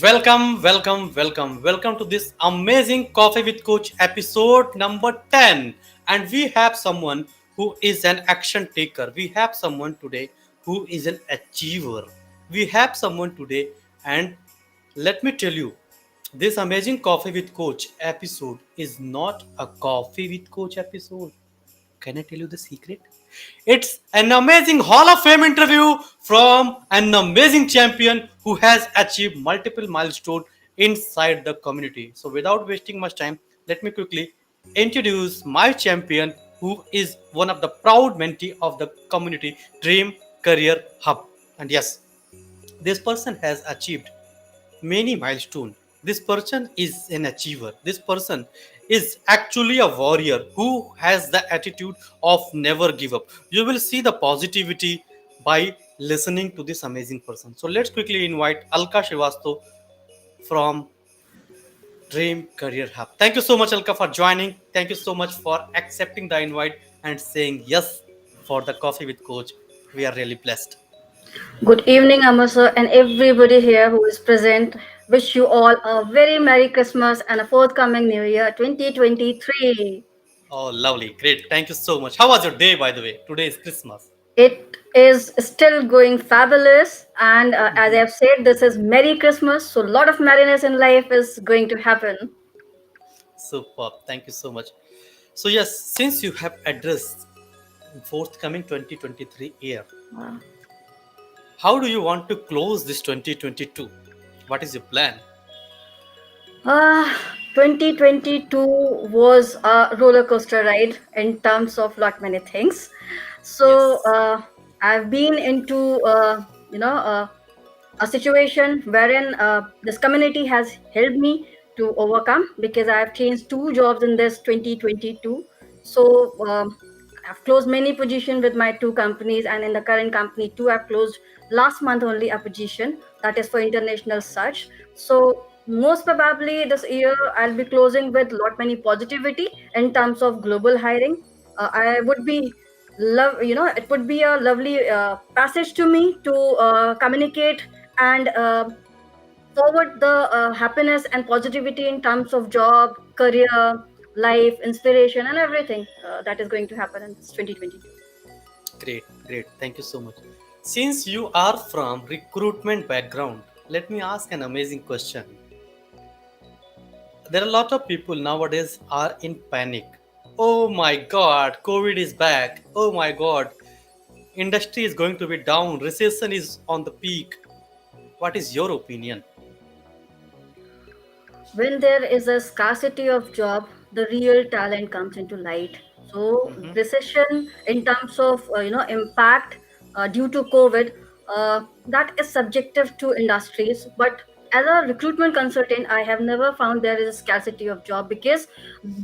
Welcome to this amazing Coffee with Coach episode number 10. And we have someone who is an action taker. We have someone today who is an achiever. We have someone today, and let me tell you, this amazing Coffee with Coach episode is not a Coffee with Coach episode. Can I tell you the secret? It's an amazing Hall of Fame interview from an amazing champion who has achieved multiple milestones inside the community. So, without wasting much time, let me quickly introduce my champion who is one of the proud mentee of the community Dream Career Hub. And yes, this person has achieved many milestones. This person is an achiever. This person is actually a warrior who has the attitude of never give up. You will see the positivity by listening to this amazing person. So let's quickly invite Alka Srivastava from Dream Career Hub. Thank you so much, Alka, for joining. Thank you so much for accepting the invite and saying yes for the coffee with coach. We are really blessed. Good evening, Amasa, and everybody here who is present. Wish you all a very Merry Christmas and a forthcoming New Year 2023. Oh, lovely. Great. Thank you so much. How was your day, by the way? Today is Christmas. It is still going fabulous, and as I've said, this is Merry Christmas, so a lot of merriness in life is going to happen. Superb. Thank you so much. So, yes, since you have addressed forthcoming 2023 year, Uh, how do you want to close this 2022? What is your plan? Uh, 2022 was a roller coaster ride in terms of lot many things. So Yes. I've been into a situation wherein this community has helped me to overcome because I have changed two jobs in this 2022. So I've closed many positions with my two companies, and in the current company too, I've closed last month only a position that is for international search. So most probably this year I'll be closing with lot many positivity in terms of global hiring. I would be love it would be a lovely passage to me to communicate and forward the happiness and positivity in terms of job, career, life, inspiration, and everything that is going to happen in this 2022. Great, great. Thank you so much. Since you are from recruitment background, let me ask an amazing question. There are a lot of people nowadays are in panic. Oh my God, COVID is back. Oh my God, industry is going to be down. Recession is on the peak. What is your opinion? When there is a scarcity of job, the real talent comes into light. So Mhm. recession in terms of impact due to COVID, that is subjective to industries. But as a recruitment consultant, I have never found there is a scarcity of job because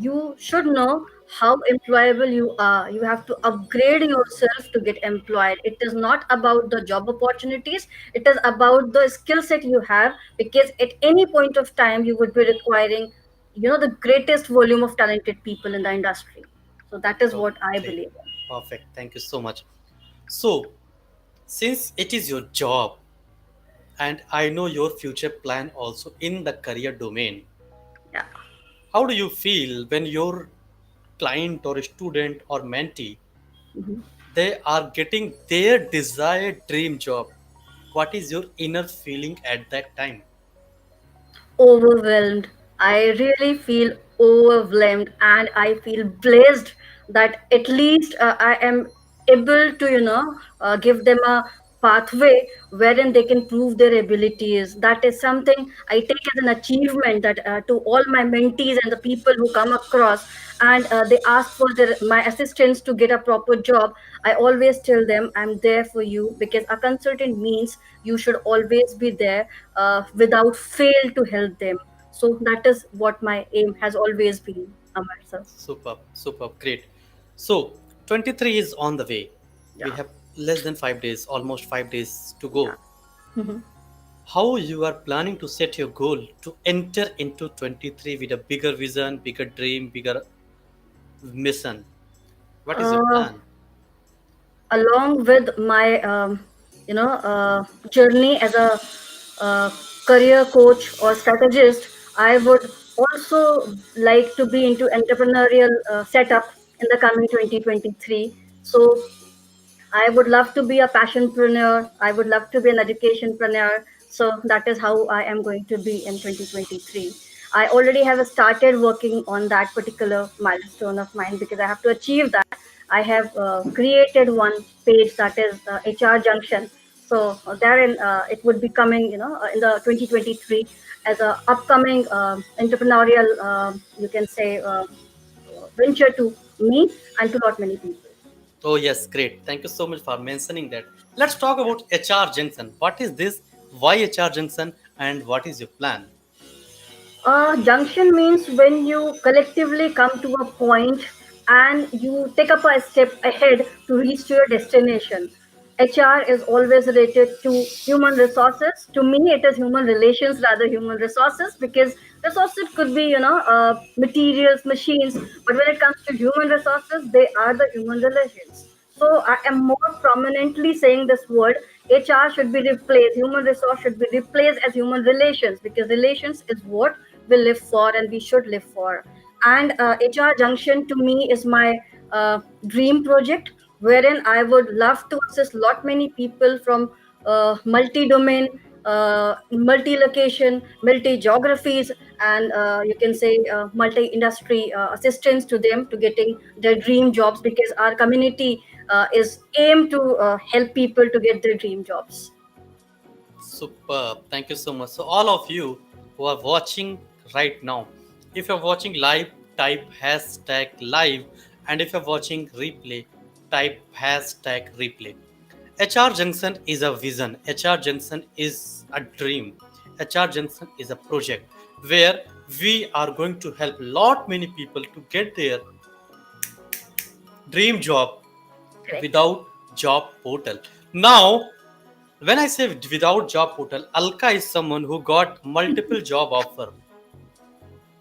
you should know how employable you are. You have to upgrade yourself to get employed. It is not about the job opportunities, it is about the skill set you have, because at any point of time you would be requiring the greatest volume of talented people in the industry. So that is what I Okay, believe in. perfect. Thank you so much. So, since it is your job, and I know your future plan also in the career domain, Yeah. how do you feel when your client or student or mentee Mhm. they are getting their desired dream job? What is your inner feeling at that time? Overwhelmed. I really feel overwhelmed, and I feel blessed that at least I am able to, give them a pathway wherein they can prove their abilities. That is something I take as an achievement that to all my mentees and the people who come across and they ask for my assistance to get a proper job. I always tell them I'm there for you, because a consultant means you should always be there without fail to help them. So that is what my aim has always been, Amar sir. Superb, superb, great. So, 23 is on the way. We Yeah, have less than 5 days, almost 5 days to yeah. go. Mhm. How you are planning to set your goal to enter into 23 with a bigger vision, bigger dream, bigger mission? What is your Uh, plan? Along with my journey as a career coach or strategist, I would also like to be into entrepreneurial setup in the coming 2023. So I would love to be a passionpreneur. I would love to be an educationpreneur. So that is how I am going to be in 2023. I already have started working on that particular milestone of mine because I have to achieve that. I have created one page that is HR Junction. So therein it would be coming, in the 2023 as a upcoming entrepreneurial, you can say, venture to me and to not many people. Oh, yes, great. Thank you so much for mentioning that. Let's talk about HR Junction. What is this? Why HR Junction? And what is your plan? Junction means when you collectively come to a point and you take up a step ahead to reach to your destination. HR is always related to human resources. To me, it is human relations rather human resources because resources could be, materials, machines, but when it comes to human resources, they are the human relations. So I am more prominently saying this word. HR should be replaced. Human resource should be replaced as human relations because relations is what we live for and we should live for. And HR Junction to me is my dream project, wherein I would love to assist lot many people from multi-domain, multi-location, multi-geographies, and you can say multi-industry assistance to them to getting their dream jobs because our community is aimed to help people to get their dream jobs. Superb. Thank you so much. So, all of you who are watching right now, if you're watching live, type hashtag live. And if you're watching replay, type hashtag replay. HR Junction is a vision. HR Junction is a dream. HR Junction is a project where we are going to help lot many people to get their dream job Correct. without job portal. Now, when I say without job portal, Alka is someone who got multiple job offer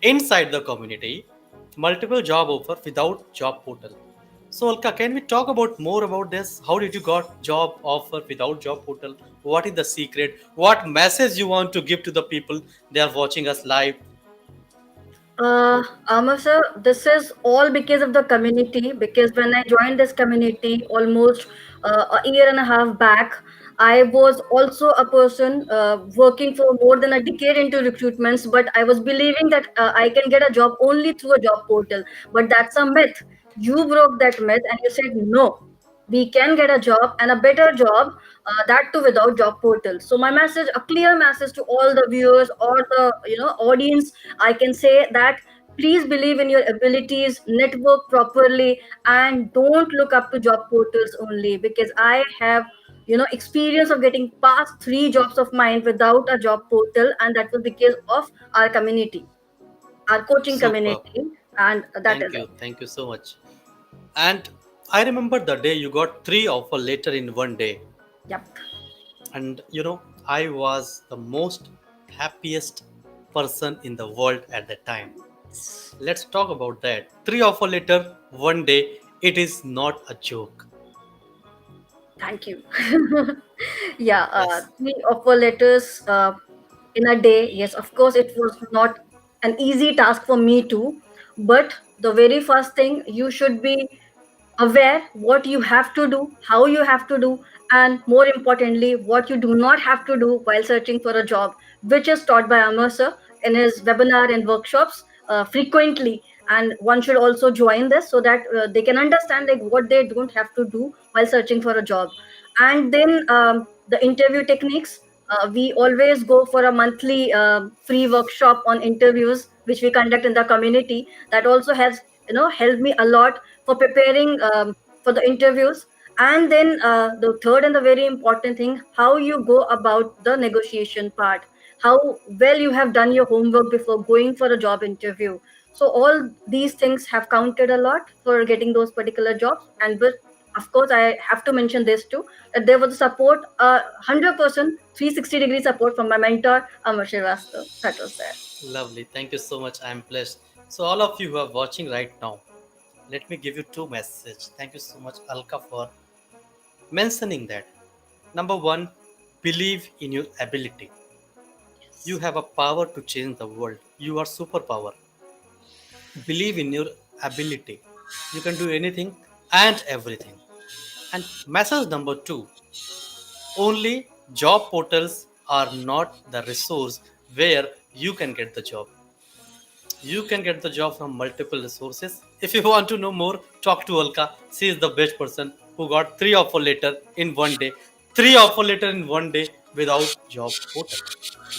inside the community, multiple job offer without job portal. So Alka, can we talk about more about this? How did you got job offer without job portal? What is the secret? What message you want to give to the people they are watching us live? Amar sir, this is all because of the community. Because when I joined this community almost a year and a half back, I was also a person working for more than a decade into recruitments, but I was believing that I can get a job only through a job portal. But that's a myth. You broke that myth and you said no. We can get a job and a better job, that too without job portal. So my message, a clear message to all the viewers or the audience, I can say that please believe in your abilities, network properly, and don't look up to job portals only because I have experience of getting past three jobs of mine without a job portal, and that was because of our community, our coaching Superb. community, and that Thank is you. it. Thank you so much. And I remember the day you got three offer later in one day. Yep. And I was the most happiest person in the world at that time. Let's talk about that. Three offer later one day, it is not a joke. Thank you. Yeah, Yes. three offer letters in a day. Yes, of course, it was not an easy task for me too. But the very first thing, you should be aware what you have to do, how you have to do, and more importantly, what you do not have to do while searching for a job, which is taught by Amar sir in his webinar and workshops frequently. And one should also join this so that they can understand like what they don't have to do while searching for a job. And then the interview techniques. We always go for a monthly free workshop on interviews, which we conduct in the community. That also has helped me a lot for preparing for the interviews. And then the third and the very important thing, how you go about the negotiation part, how well you have done your homework before going for a job interview. So all these things have counted a lot for getting those particular jobs. And with, of course, I have to mention this too, that there was support, 100% 360-degree support from my mentor Amar Srivastava. That was there. Lovely. Thank you so much. I'm blessed. So all of you who are watching right now, let me give you two messages. Thank you so much, Alka, for mentioning that. Number one, believe in your ability. You have a power to change the world. You are superpower. Believe in your ability. You can do anything and everything. And message number two, only job portals are not the resource where you can get the job. You can get the job from multiple resources. If you want to know more, talk to Alka. She is the best person who got three offer letter in one day. Three offer letter in one day without job portal.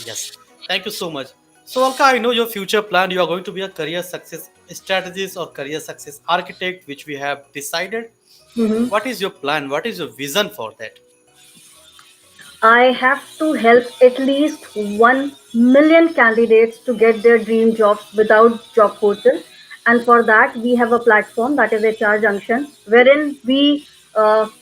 Yes. Thank you so much. So Alka, I know your future plan. You are going to be a career success strategist or career success architect, which we have decided. Mhm. What is your plan? What is your vision for that? I have to help at least 1 million candidates to get their dream jobs without job portal. And for that, we have a platform that is HR Junction, wherein we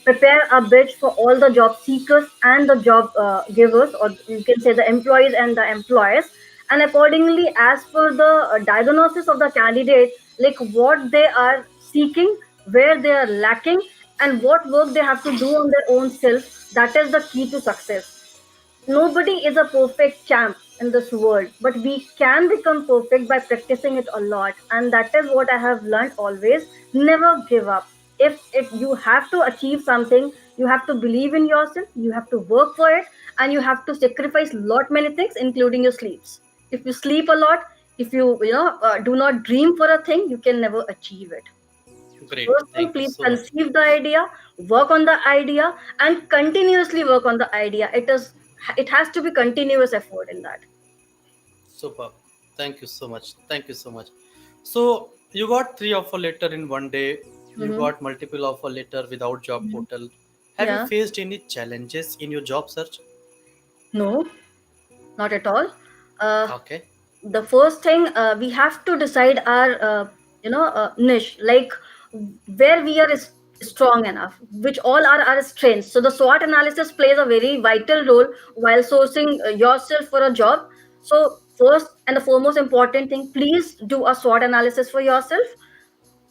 prepare a bid for all the job seekers and the job givers, or you can say the employees and the employers. And accordingly, as per the diagnosis of the candidate, like what they are seeking, where they are lacking, and what work they have to do on their own self, that is the key to success. Nobody is a perfect champ in this world, but we can become perfect by practicing it a lot. And that is what I have learned always. Never give up. If you have to achieve something, you have to believe in yourself, you have to work for it, and you have to sacrifice lot many things, including your sleeps. If you sleep a lot, if you do not dream for a thing, you can never achieve it. Great. First thing, Thank you please so much. conceive the idea, work on the idea, and continuously work on the idea. It has to be continuous effort in that. Super. Thank you so much. Thank you so much. So you got three offer letter in one day. You Mm-hmm. got multiple offer letter without job portal. Have you Yeah. faced any challenges in your job search? No, not at all. Uh, Okay. the first thing, we have to decide our niche, like where we are is strong enough, which all are our strengths. So the SWOT analysis plays a very vital role while sourcing yourself for a job. So first and the foremost important thing, please do a SWOT analysis for yourself.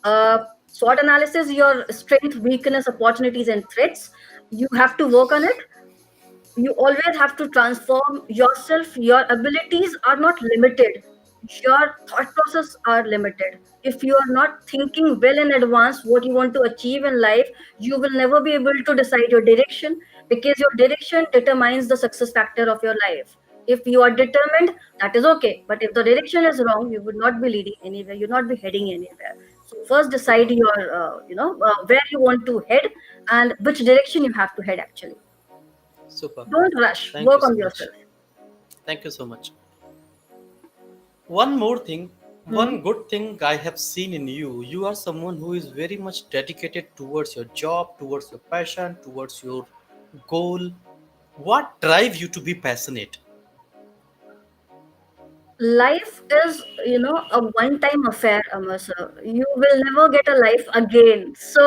uh, SWOT analysis, your strength, weakness, opportunities, and threats. You have to work on it. You always have to transform yourself. Your abilities are not limited, your thought process are limited. If you are not thinking well in advance what you want to achieve in life, you will never be able to decide your direction, because your direction determines the success factor of your life. If you are determined, that is okay, but if the direction is wrong, you would not be leading anywhere, you'll not be heading anywhere. So first decide Super. your where you want to head and which direction you have to head actually. Super. Don't rush. Thank you Work so on much. yourself. Thank you so much. One more thing, Hmm. one good thing I have seen in you, you are someone who is very much dedicated towards your job, towards your passion, towards your goal. What drives you to be passionate? Life is, a one-time affair, Amar sir. You will never get a life again. So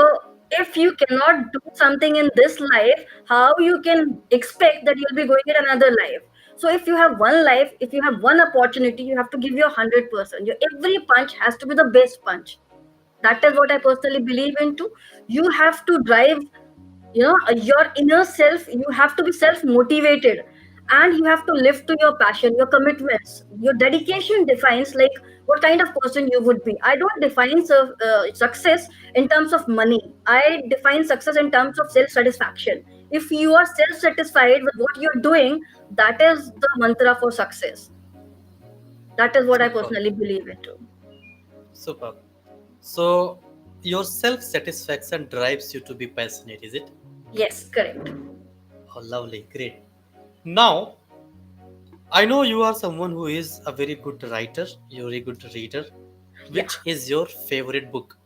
if you cannot do something in this life, how you can expect that you'll be going in another life? So if you have one life, if you have one opportunity, you have to give your 100%. Your every punch has to be the best punch. That is what I personally believe into. You have to drive, your inner self. You have to be self motivated, and you have to live to your passion, your commitments. Your dedication defines like what kind of person you would be. I don't define success in terms of money. I define success in terms of self satisfaction. If you are self satisfied with what you're doing, that is the mantra for success. That is what I Super, personally believe into. super. So, your self satisfaction drives you to be passionate, is it? Yes, correct. Oh, lovely, great. Now, I know you are someone who is a very good writer, you're a good reader. Yeah. Which is your favorite book?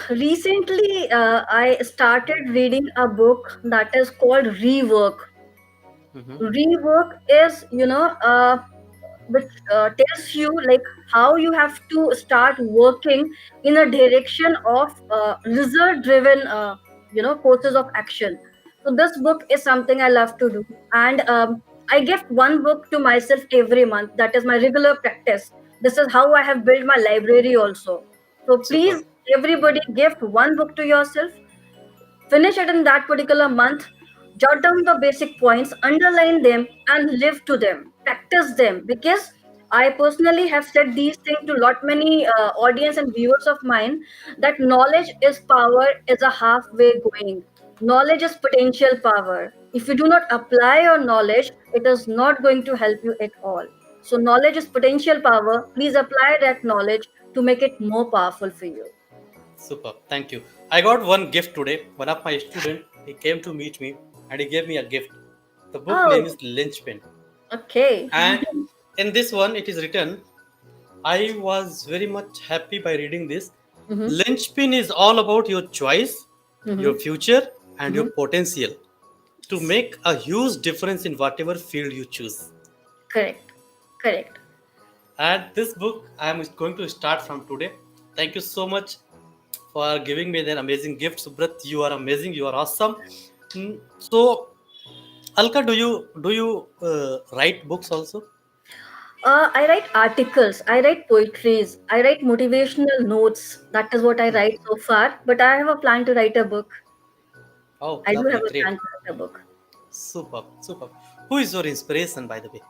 Recently, I started reading a book that is called Rework. Hmm. Rework is, which tells you like how you have to start working in a direction of result driven, courses of action. So this book is something I love to do. And I gift one book to myself every month. That is my regular practice. This is how I have built my library also. So Super. please, everybody, gift one book to yourself, finish it in that particular month. Jot down the basic points, underline them, and live to them. Practice them, because I personally have said these things to lot many audience and viewers of mine, that knowledge is power is a halfway going. Knowledge is potential power. If you do not apply your knowledge, it is not going to help you at all. So knowledge is potential power. Please apply that knowledge to make it more powerful for you. Super. Thank you. I got one gift today. One of my student, he came to meet me and he gave me a gift. The book name is Oh, Lynchpin. okay. And in this one, it is written, I was very much happy by reading this. Mm-hmm. Lynchpin is all about your choice, your Mm-hmm. future, and your Mm-hmm. potential to make a huge difference in whatever field you choose. Correct. Correct. And this book, I am going to start from today. Thank you so much for giving me that amazing gift, Subrat. You are amazing. You are awesome. So, Alka, do you write books also? I write articles, I write poetries, I write motivational notes. That is what I write so far. But I have a plan to write a book. Oh, I do have lovely, a great, plan to write a book. super, super. Who is your inspiration, by the way?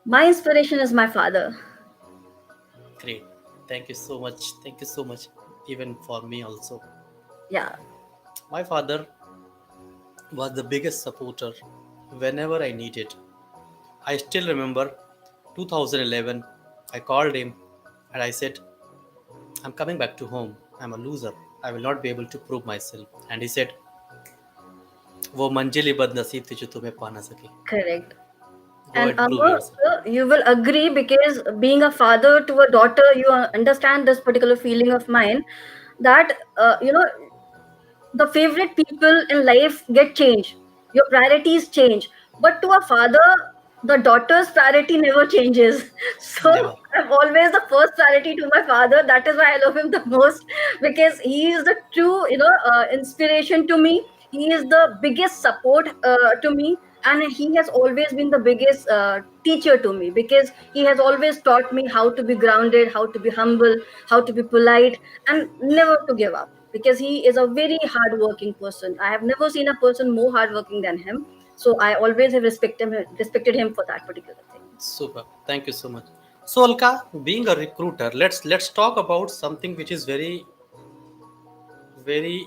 My inspiration is my father. Great. Thank you so much. Thank you so much. Even for me also. Yeah. My father was the biggest supporter whenever I needed. I still remember 2011. I called him and I said, I'm coming back to home. I'm a loser. I will not be able to prove myself. And he said, वो मंजिल ही बदनसीब थी जो तुम्हें पा ना सकी. Correct. Go And and prove yourself. you will agree, because being a father to a daughter, you understand this particular feeling of mine, that the favorite people in life get changed, your priorities change, but to a father, the daughter's priority never changes. So Never. I'm always the first priority to my father. That is why I love him the most, because he is the true inspiration to me. He is the biggest support to me, and he has always been the biggest teacher to me, because he has always taught me how to be grounded, how to be humble, how to be polite, and never to give up, because he is a very hardworking person. I have never seen a person more hardworking than him. So I always have respected him for that particular thing. Super. Thank you so much. So Alka, being a recruiter, let's talk about something which is very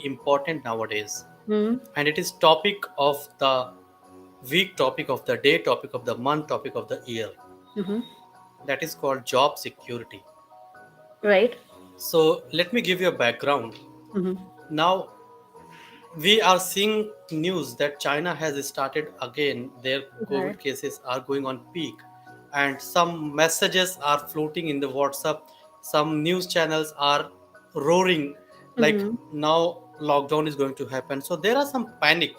important nowadays. Hmm. And it is topic of the week, topic of the day, topic of the month, topic of the year. Hmm. That is called job security. Right. So let me give you a background. Hmm. Now we are seeing news that China has started again. Their Right. COVID cases are going on peak, and some messages are floating in the WhatsApp. Some news channels are roaring like Hmm. now lockdown is going to happen. So there are some panic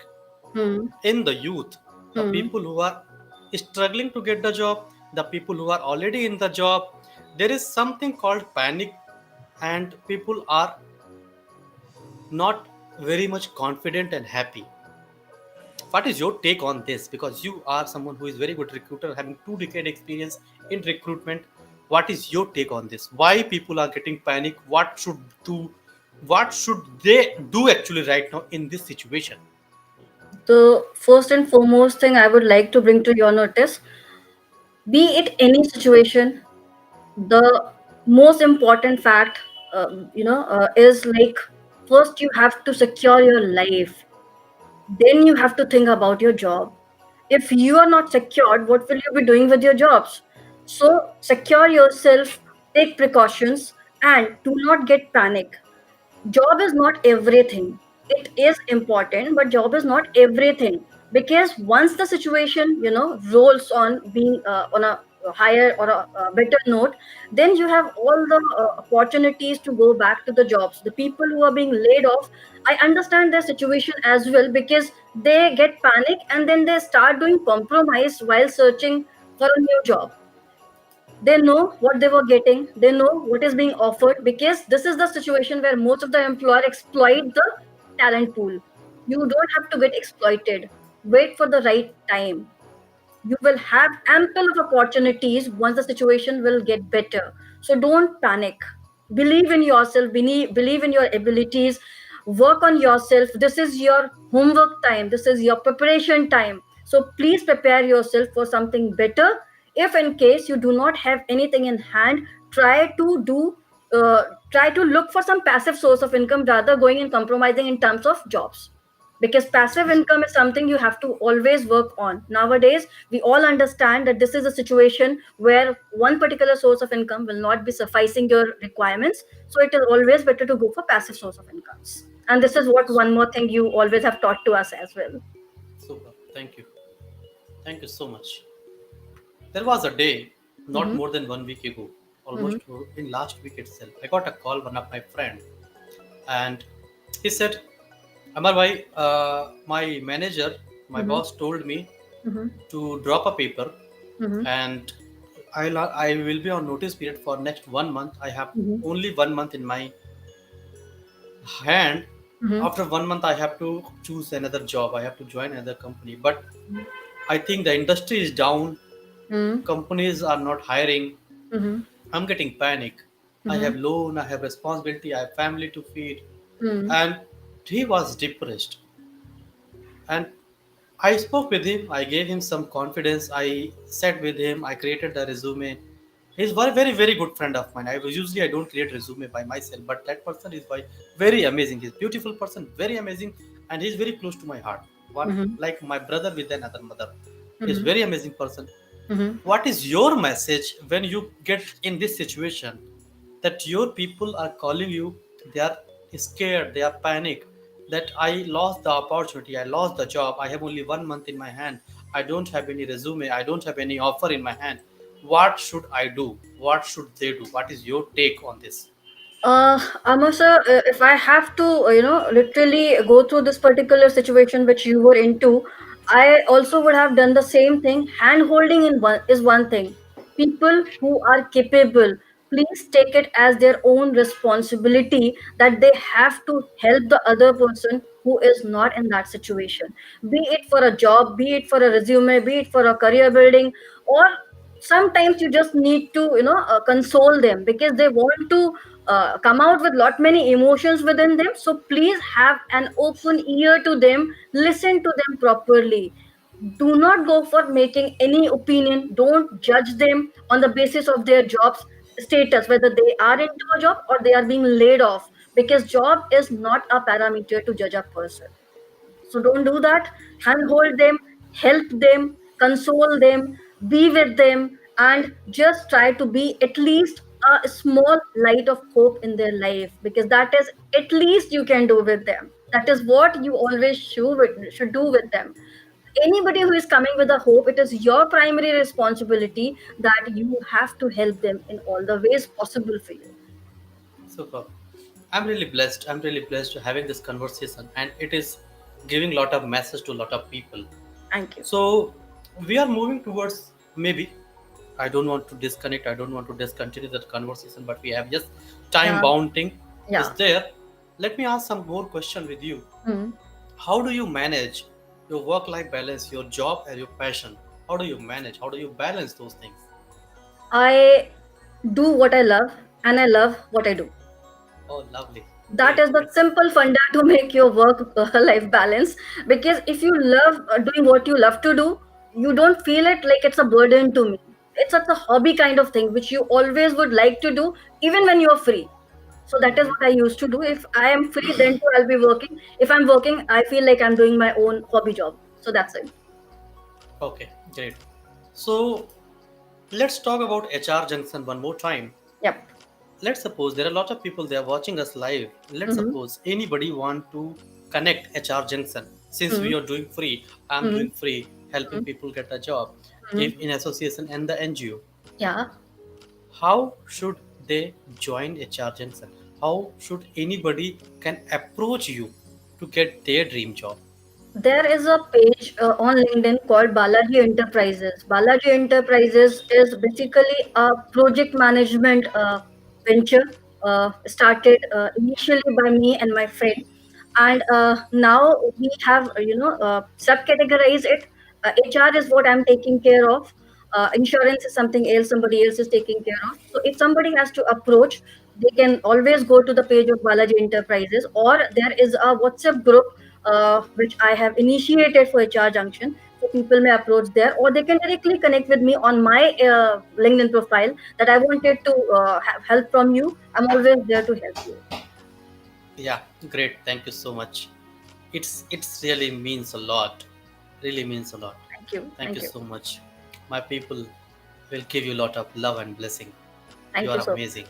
Hmm. in the youth, the Hmm. people who are struggling to get the job, the people who are already in the job. There is something called panic, and people are not very much confident and happy. What is your take on this? Because you are someone who is very good recruiter, having 2 decade experience in recruitment. What is your take on this? Why people are getting panic? What should they do actually right now in this situation? The first and foremost thing I would like to bring to your notice, be it any situation, the most important fact, is like, first you have to secure your life, then you have to think about your job. If you are not secured, what will you be doing with your jobs? So secure yourself, take precautions, and do not get panic. Job is not everything. It is important, but job is not everything, because once the situation rolls on being on a higher or a better note, then you have all the opportunities to go back to the jobs. The people who are being laid off, I understand their situation as well, because they get panic and then they start doing compromise while searching for a new job. They know what they were getting, they know what is being offered, because this is the situation where most of the employer exploit the talent pool. You don't have to get exploited. Wait for the right time. You will have ample of opportunities once the situation will get better. So don't panic. Believe in yourself, believe in your abilities. work on yourself. This is your homework time, this is your preparation time. So please prepare yourself for something better. If in case you do not have anything in hand, try to do uh, try to look for some passive source of income rather going and compromising in terms of jobs, because passive income is something you have to always work on. Nowadays we all understand that this is a situation where one particular source of income will not be sufficing your requirements, so it is always better to go for passive source of incomes. And this is what one more thing you always have taught to us as well. Super. Thank you. Thank you so much. There was a day, not Mm-hmm. more than 1 week ago, Mm-hmm. almost in last week itself. I got a call one of my friend, and he said, "Amar bhai, my manager, my Mm-hmm. boss told me Mm-hmm. to drop a paper, Mm-hmm. and I will be on notice period for next 1 month. I have Mm-hmm. only 1 month in my hand. Mm-hmm. After 1 month, I have to choose another job. I have to join another company. But I think the industry is down. Mm-hmm. Companies are not hiring. Mm-hmm. I'm getting panic. I Mm-hmm. have loan. I have responsibility. I have family to feed." Mm-hmm. And he was depressed. And I spoke with him. I gave him some confidence. I sat with him. I created the resume. He's very, very, very good friend of mine. I don't create resume by myself, but that person is very amazing. He's beautiful person, very amazing, and he's very close to my heart. One Mm-hmm. like my brother with another mother. He's Mm-hmm. very amazing person. Mm-hmm. What is your message when you get in this situation that your people are calling you? They are scared, they are panic that I lost the opportunity, I lost the job, I have only 1 month in my hand, I don't have any resume, I don't have any offer in my hand. What should I do? What should they do? What is your take on this? Amasa, if I have to, literally go through this particular situation which you were into, I also would have done the same thing. Hand holding in one is one thing. People who are capable, please take it as their own responsibility that they have to help the other person who is not in that situation. Be it for a job, be it for a resume, be it for a career building, or sometimes you just need to, console them because they want to come out with lot many emotions within them. So please have an open ear to them, listen to them properly. Do not go for making any opinion. Don't judge them on the basis of their jobs status, whether they are into a job or they are being laid off, because job is not a parameter to judge a person. So don't do that. Handhold them, help them, console them, be with them, and just try to be at least a small light of hope in their life, because that is at least you can do with them. That is what you always should do with them. Anybody who is coming with a hope, it is your primary responsibility that you have to help them in all the ways possible for you. Super. I'm really blessed. I'm really blessed having this conversation, and it is giving lot of message to a lot of people. Thank you. So we are moving towards, maybe I don't want to disconnect, I don't want to discontinue that conversation, but we have just time Yeah. bounding is Yeah. there. Let me ask some more question with you. Hmm. How do you manage your work life balance, your job and your passion? How do you manage? How do you balance those things? I do what I love and I love what I do. Oh, lovely. That Great, is the great. simple funda to make your work life balance. Because if you love doing what you love to do, you don't feel it like it's a burden to me. It's such a hobby kind of thing which you always would like to do even when you're free. So that is Mhm. what I used to do. If I am free, then too I'll be working. If I'm working, I feel like I'm doing my own hobby job. So that's it. Okay, great. So let's talk about HR Junction one more time. Yep. Let's suppose there are a lot of people, they are watching us live. Let's Mm-hmm. suppose anybody want to connect HR Junction. Since we are doing free, I'm Mm-hmm. doing free, helping people get a job, Mm-hmm. if in association and the NGO. Yeah. How should they join HR Junction? How should anybody can approach you to get their dream job? There is a page on LinkedIn called Balaji Enterprises. Balaji Enterprises is basically a project management venture started initially by me and my friend, and now we have subcategorized it. HR is what I'm taking care of. Insurance is something else somebody else is taking care of. So if somebody has to approach, they can always go to the page of Balaji Enterprises, or there is a WhatsApp group which I have initiated for HR Junction. So people may approach there, or they can directly connect with me on my LinkedIn profile that I wanted to have help from you. I'm always there to help you. Yeah, great. Thank you so much. It's really means a lot. Really means a lot. Thank you. Thank you Thank you. so much. My people will give you a lot of love and blessing. You Thank are you so much. amazing.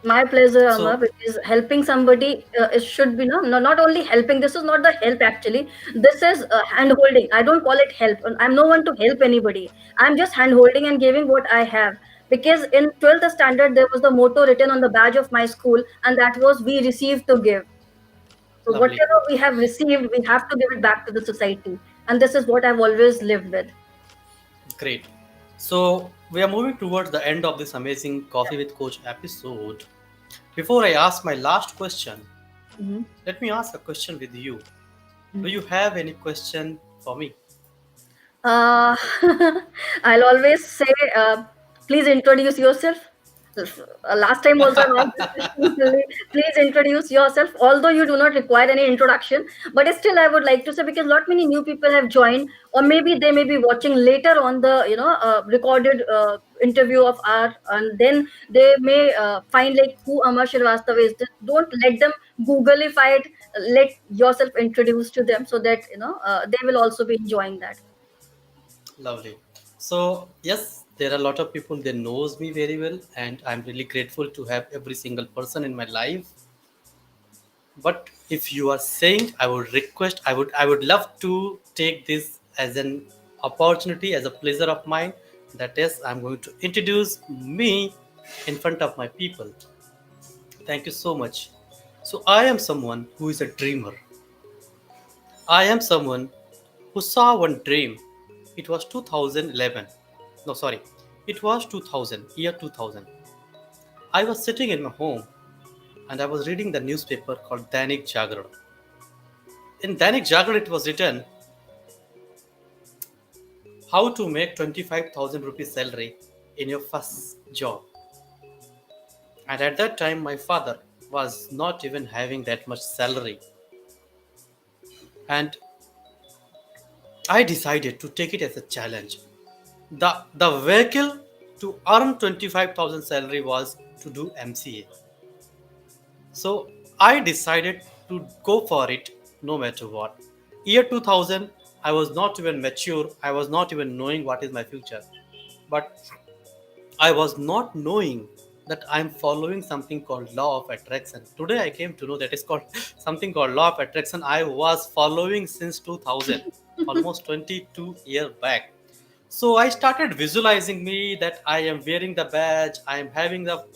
My pleasure, Amar, So because helping somebody it should be not only helping. This is not the help actually. This is hand holding. I don't call it help. I'm no one to help anybody. I'm just hand holding and giving what I have. Because in 12th standard, there was the motto written on the badge of my school, and that was "We receive to give." So lovely. whatever we have received, we have to give it back to the society, and this is what I've always lived with. Great. So we are moving towards the end of this amazing Coffee with Coach episode. Before I ask my last question, Mhm. let me ask a question with you. Do Mhm. you have any question for me? Uh, I'll always say, please introduce yourself. Last time also I asked this question, please introduce yourself. Although you do not require any introduction, but still I would like to say, because lot many new people have joined, or maybe they may be watching later on the recorded interview of our, and then they may find like who Amar Srivastava is. Just don't let them Googleify it. Let yourself introduce to them so that they will also be enjoying that. Lovely. So yes, there are a lot of people that knows me very well, and I'm really grateful to have every single person in my life. But if you are saying, I would request, I would love to take this as an opportunity, as a pleasure of mine. That is, I'm going to introduce me in front of my people. Thank you so much. So I am someone who is a dreamer. I am someone who saw one dream. It was 2011. No, sorry. It was 2000, year 2000. I was sitting in my home and I was reading the newspaper called Dainik Jagran. In Dainik Jagran, it was written how to make 25,000 rupees salary in your first job. And at that time, my father was not even having that much salary. And I decided to take it as a challenge. The vehicle to earn 25,000 salary was to do MCA. So I decided to go for it no matter what. Year 2000, I was not even mature. I was not even knowing what is my future. But I was not knowing that I'm following something called law of attraction. Today I came to know that it's called something called law of attraction. I was following since 2000, almost 22 years back. So I started visualizing me that I am wearing the badge, I am having the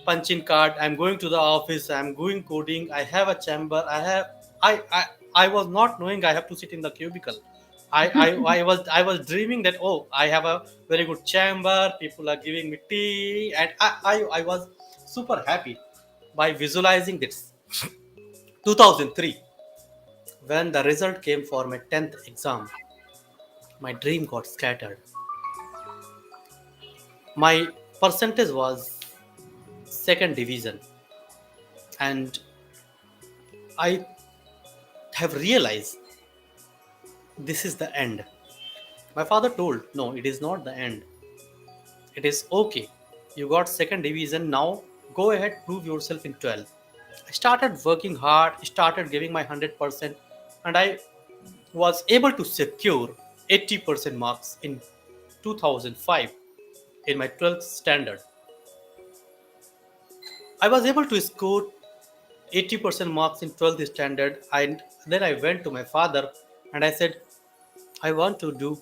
punch in card, I'm going to the office, I'm going coding, I have a chamber, I was not knowing I have to sit in the cubicle. I was dreaming that, oh, I have a very good chamber, people are giving me tea, and I was super happy by visualizing this. 2003, when the result came for my 10th exam, my dream got scattered. My percentage was second division, and I have realized this is the end. My father told, no, it is not the end. It is okay. You got second division now. Go ahead, prove yourself in 12. I started working hard, started giving my 100%, and I was able to secure 80% marks in 2005 in my 12th standard. I was able to score 80% marks in 12th standard, and then I went to my father and I said, I want to do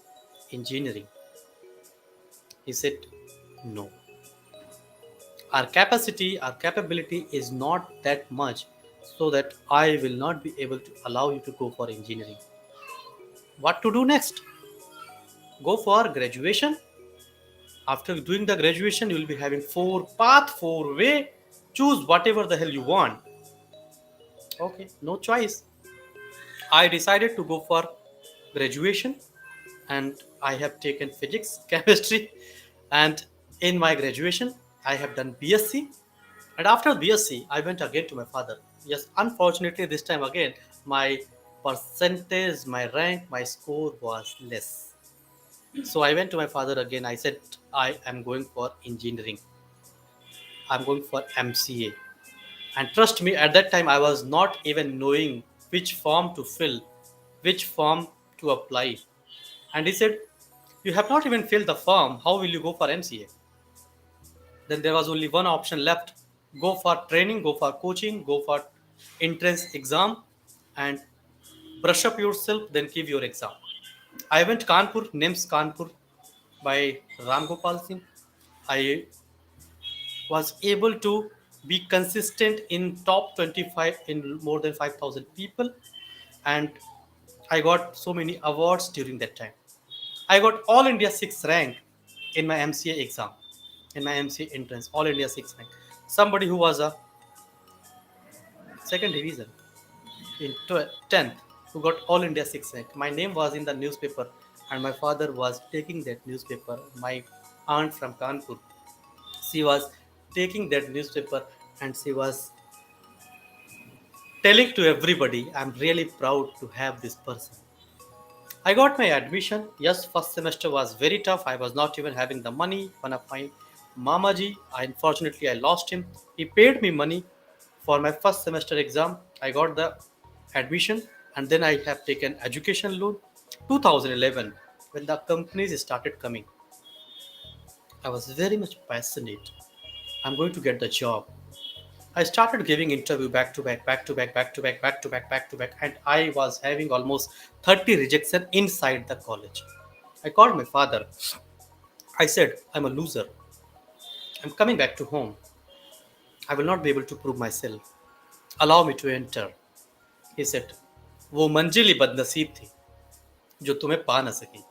engineering. He said, no. Our capacity, our capability is not that much, so that I will not be able to allow you to go for engineering. What to do next? Go for graduation. After doing the graduation, you will be having four path, four way. Choose whatever the hell you want. Okay, no choice. I decided to go for graduation, and I have taken physics, chemistry, and in my graduation, I have done BSc. And after BSc, I went again to my father. Yes, unfortunately, this time again, my percentage, my rank, my score was less. So I went to my father again. I said, I am going for engineering. I'm going for MCA. And trust me, at that time, I was not even knowing which form to fill, which form to apply. And he said, you have not even filled the form. How will you go for MCA? Then there was only one option left: go for training, go for coaching, go for entrance exam, and brush up yourself, then give your exam. I went Kanpur, NIMS Kanpur, by Ram Gopal Singh. I was able to be consistent in top 25 in more than 5,000 people, and I got so many awards during that time. I got all India 6th rank in my MCA exam, in my MCA entrance, all India 6th rank. Somebody who was a second division in 10th, who got all India 6th rank. My name was in the newspaper, and my father was taking that newspaper. My aunt from Kanpur, she was taking that newspaper, and she was telling to everybody, I'm really proud to have this person. I got my admission. Yes, first semester was very tough. I was not even having the money. One of my Mamaji, unfortunately, I lost him. He paid me money for my first semester exam. I got the admission, and then I have taken education loan. 2011, when the companies started coming, I was very much passionate. I'm going to get the job. I started giving interview back to back, back to back, back to back, back to back, back to back, and I was having almost 30 rejection inside the college. I called my father. I said, I'm a loser. I'm coming back to home. I will not be able to prove myself. Allow me to enter. He said, वो मंजिल ही बदनसीब थी जो तुम्हें पा न सकी.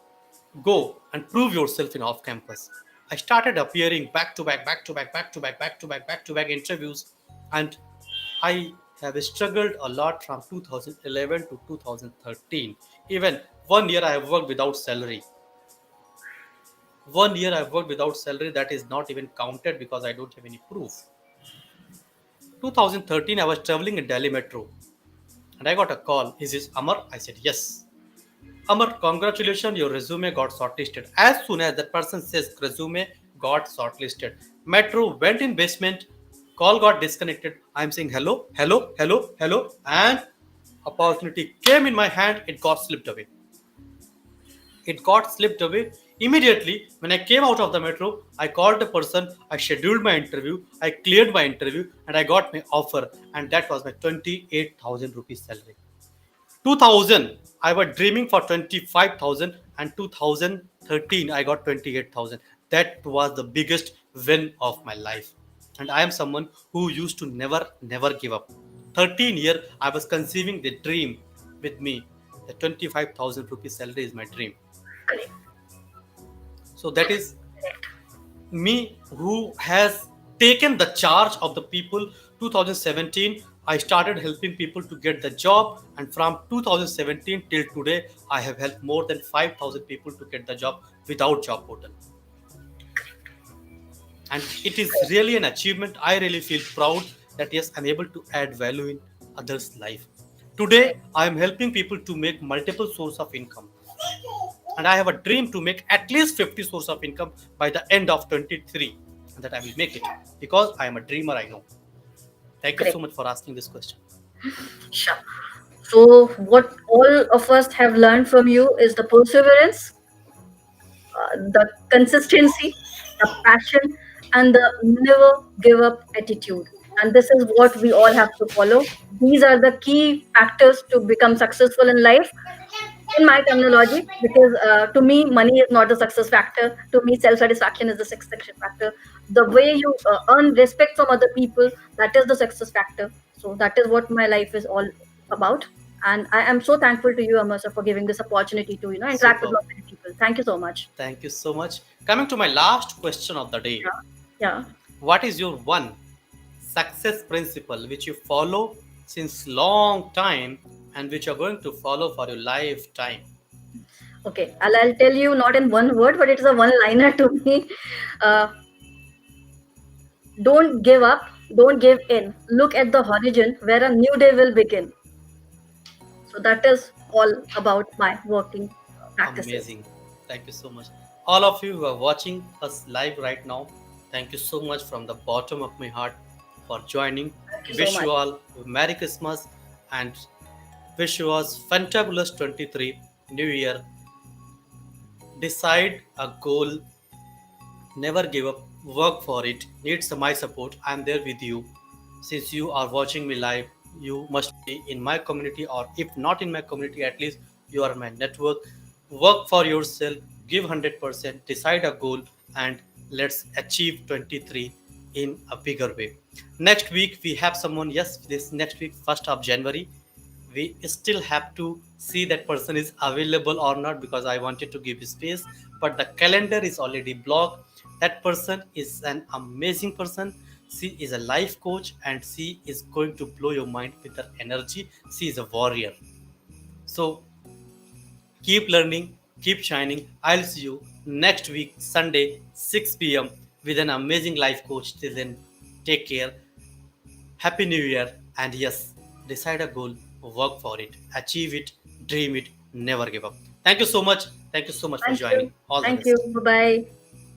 Go and prove yourself in off campus. I started appearing back to back, back to back, back to back, back to back, back to back interviews, and I have struggled a lot from 2011 to 2013. Even 1 year I have worked without salary. 1 year I've worked without salary, that is not even counted because I don't have any proof. 2013 I was traveling in Delhi metro, and I got a call. Is this Amar? I said yes. Amar, congratulations, your resume got shortlisted. As soon as that person says resume got shortlisted, metro went in basement, call got disconnected. I'm saying hello, hello, hello, hello, and opportunity came in my hand, it got slipped away. It got slipped away. Immediately, when I came out of the metro, I called the person, I scheduled my interview, I cleared my interview, and I got my offer, and that was my 28,000 rupees salary. 2000, I was dreaming for 25,000, and 2013, I got 28,000. That was the biggest win of my life. And I am someone who used to never give up. 13 years, I was conceiving the dream with me. The 25,000 rupees salary is my dream. Correct. So that is me who has taken the charge of the people. 2017 I started helping people to get the job, and from 2017 till today I have helped more than 5,000 people to get the job without job portal, and it is really an achievement. I really feel proud that yes, I'm able to add value in others life. Today Correct. I am helping people to make multiple source of income, and I have a dream to make at least 50 source of income by the end of 23, and that I will make it because I am a dreamer. I know. Thank you so Correct. much for asking this question. Sure. So, what all of us have learned from you is the perseverance, the consistency, the passion, and the never give up attitude. And this is what we all have to follow. These are the key factors to become successful in life, in my terminology, because to me, money is not the success factor. To me, self satisfaction is the success factor. The way you earn respect from other people, that is the success factor. So, that is what my life is all about. And I am so thankful to you, Amar sir, for giving this opportunity to interact with Superb. so many people. Thank you so much. Thank you so much. Coming to my last question of the day. Yeah. Yeah. What is your one success principle which you follow since long time and which you're going to follow for your lifetime? Okay. I'll tell you not in one word, but it's a one liner to me. Uh, don't give up Don't give in. Look at the horizon where a new day will begin. So that is all about my working practices. Amazing. Thank you so much. All of you who are watching us live right now, thank you so much from the bottom of my heart for joining. Thank you so Wish much. you all Merry Christmas and wish you all fantabulous 23 New Year. Decide a goal, never give up, work for it. Needs my support. I'm there with you. Since you are watching me live, you must be in my community, or if not in my community, at least you are my network. Work for yourself, give 100%, decide a goal, and let's achieve 23 in a bigger way. Next week, we have someone, yes, this next week, 1st of January, we still have to see that person is available or not, because I wanted to give space, but the calendar is already blocked. That person is an amazing person. She is a life coach and she is going to blow your mind with her energy. She is a warrior. So keep learning, keep shining. I'll see you next week Sunday 6 p.m. with an amazing life coach. Till then, take care. Happy New Year, and yes, decide a goal, work for it, achieve it, dream it, never give up. Thank you so much. Thank you so much for Thank you. joining. All the Thank you. best. Bye bye.